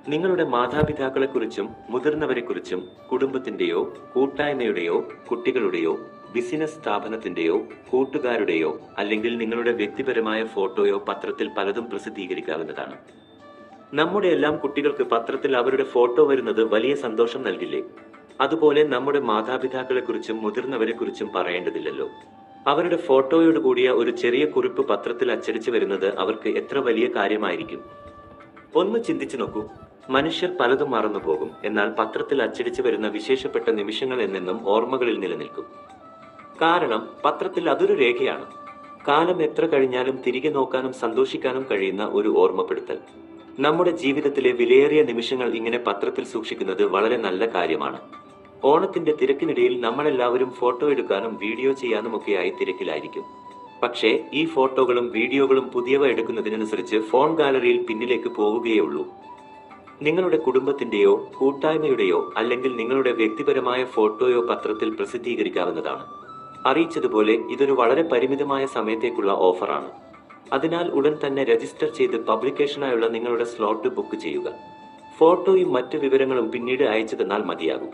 നിങ്ങളുടെ മാതാപിതാക്കളെക്കുറിച്ചും മുതിർന്നവരെക്കുറിച്ചും കുടുംബത്തിന്റെയോ കൂട്ടായ്മയുടെയോ കുട്ടികളുടെയോ ബിസിനസ് സ്ഥാപനത്തിന്റെയോ കൂട്ടുകാരുടെയോ അല്ലെങ്കിൽ നിങ്ങളുടെ വ്യക്തിപരമായ ഫോട്ടോയോ പത്രത്തിൽ പലതും പ്രസിദ്ധീകരിക്കാവുന്നതാണ്. നമ്മുടെ എല്ലാം കുട്ടികൾക്ക് പത്രത്തിൽ അവരുടെ ഫോട്ടോ വരുന്നത് വലിയ സന്തോഷം നൽകില്ലേ? അതുപോലെ നമ്മുടെ മാതാപിതാക്കളെക്കുറിച്ചും മുതിർന്നവരെക്കുറിച്ചും പറയേണ്ടതില്ലല്ലോ. അവരുടെ ഫോട്ടോയോട് കൂടിയ ഒരു ചെറിയ കുറിപ്പ് പത്രത്തിൽ അച്ചടിച്ചു വരുന്നത് അവർക്ക് എത്ര വലിയ കാര്യമായിരിക്കും. ഒന്ന് ചിന്തിച്ചു നോക്കൂ. മനുഷ്യർ പലതും മറന്നുപോകും, എന്നാൽ പത്രത്തിൽ അച്ചടിച്ചു വരുന്ന വിശേഷപ്പെട്ട നിമിഷങ്ങൾ എന്നെന്നും ഓർമ്മകളിൽ നിലനിൽക്കും. കാരണം പത്രത്തിൽ അതൊരു രേഖയാണ്. കാലം എത്ര കഴിഞ്ഞാലും തിരികെ നോക്കാനും സന്തോഷിക്കാനും കഴിയുന്ന ഒരു ഓർമ്മപ്പെടുത്തൽ. നമ്മുടെ ജീവിതത്തിലെ വിലയേറിയ നിമിഷങ്ങൾ ഇങ്ങനെ പത്രത്തിൽ സൂക്ഷിക്കുന്നത് വളരെ നല്ല കാര്യമാണ്. ഓണത്തിന്റെ തിരക്കിനിടയിൽ നമ്മളെല്ലാവരും ഫോട്ടോ എടുക്കാനും വീഡിയോ ചെയ്യാനുമൊക്കെയായി തിരക്കിലായിരിക്കും. പക്ഷേ ഈ ഫോട്ടോകളും വീഡിയോകളും പുതിയവ എടുക്കുന്നതിനനുസരിച്ച് ഫോൺ ഗാലറിയിൽ പിന്നിലേക്ക് പോവുകയുള്ളൂ. നിങ്ങളുടെ കുടുംബത്തിന്റെയോ കൂട്ടായ്മയുടെയോ അല്ലെങ്കിൽ നിങ്ങളുടെ വ്യക്തിപരമായ ഫോട്ടോയോ പത്രത്തിൽ പ്രസിദ്ധീകരിക്കാവുന്നതാണ്. അറിയിച്ചതുപോലെ ഇതൊരു വളരെ പരിമിതമായ സമയത്തേക്കുള്ള ഓഫറാണ്. അതിനാൽ ഉടൻ തന്നെ രജിസ്റ്റർ ചെയ്ത് പബ്ലിക്കേഷനായുള്ള നിങ്ങളുടെ സ്ലോട്ട് ബുക്ക് ചെയ്യുക. ഫോട്ടോയും മറ്റ് വിവരങ്ങളും പിന്നീട് അയച്ചു തന്നാൽ മതിയാകും.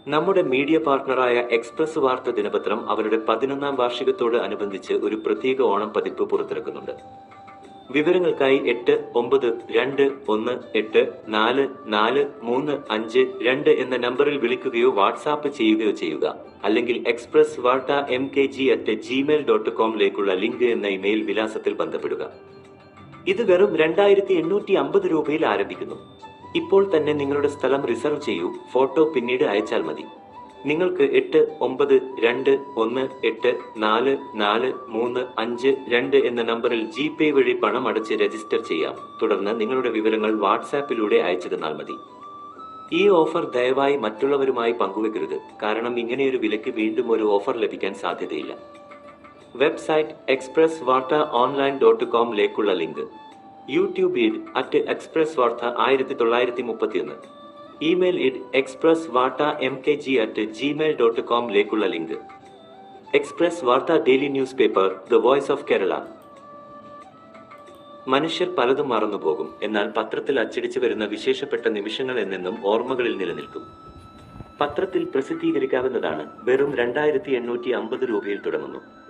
നമ്മുടെ മീഡിയ പാർട്ണറായ എക്സ്പ്രസ് വാർത്ത ദിനപത്രം അവരുടെ 11ാം വാർഷികത്തോട് അനുബന്ധിച്ച് ഒരു പ്രത്യേക ഓണം പതിപ്പ് പുറത്തിറക്കുന്നുണ്ട്. വിവരങ്ങൾക്കായി 8921844352 എന്ന നമ്പറിൽ വിളിക്കുകയോ വാട്സാപ്പ് ചെയ്യുകയോ ചെയ്യുക. അല്ലെങ്കിൽ എക്സ്പ്രസ് വാർത്ത mkg@gmail.com ലേക്കുള്ള ലിങ്ക് എന്ന ഇമെയിൽ വിലാസത്തിൽ ബന്ധപ്പെടുക. ഇത് വെറും 2850 രൂപയിൽ ആരംഭിക്കുന്നു. ഇപ്പോൾ തന്നെ നിങ്ങളുടെ സ്ഥലം റിസർവ് ചെയ്യൂ. ഫോട്ടോ പിന്നീട് അയച്ചാൽ മതി. നിങ്ങൾക്ക് 8921844352 എന്ന നമ്പറിൽ ജിപേ വഴി പണം അടച്ച് രജിസ്റ്റർ ചെയ്യാം. തുടർന്ന് നിങ്ങളുടെ വിവരങ്ങൾ വാട്സാപ്പിലൂടെ അയച്ചു തന്നാൽ മതി. ഈ ഓഫർ ദയവായി മറ്റുള്ളവരുമായി പങ്കുവെക്കരുത്, കാരണം ഇങ്ങനെയൊരു വിലയ്ക്ക് വീണ്ടും ഒരു ഓഫർ ലഭിക്കാൻ സാധ്യതയില്ല. വെബ്സൈറ്റ് expressvartaonline.com ലേക്കുള്ള link. YouTube @expressvarta 1931. Email expressvartamkg@gmail.com ലേക്കുള്ള ലിങ്ക്. എക്സ്പ്രസ് വാർത്ത daily news paper, the voice of Kerala. മനുഷ്യർ പലതും മറന്നുപോകും, എന്നാൽ പത്രത്തിൽ അച്ചടിച്ചു വരുന്ന വിശേഷപ്പെട്ട നിമിഷങ്ങൾ എന്നെന്നും ഓർമ്മകളിൽ നിലനിൽക്കും. പത്രത്തിൽ പ്രസിദ്ധീകരിക്കാവുന്നതാണ്. വെറും 2850 രൂപയിൽ തുടങ്ങുന്നു.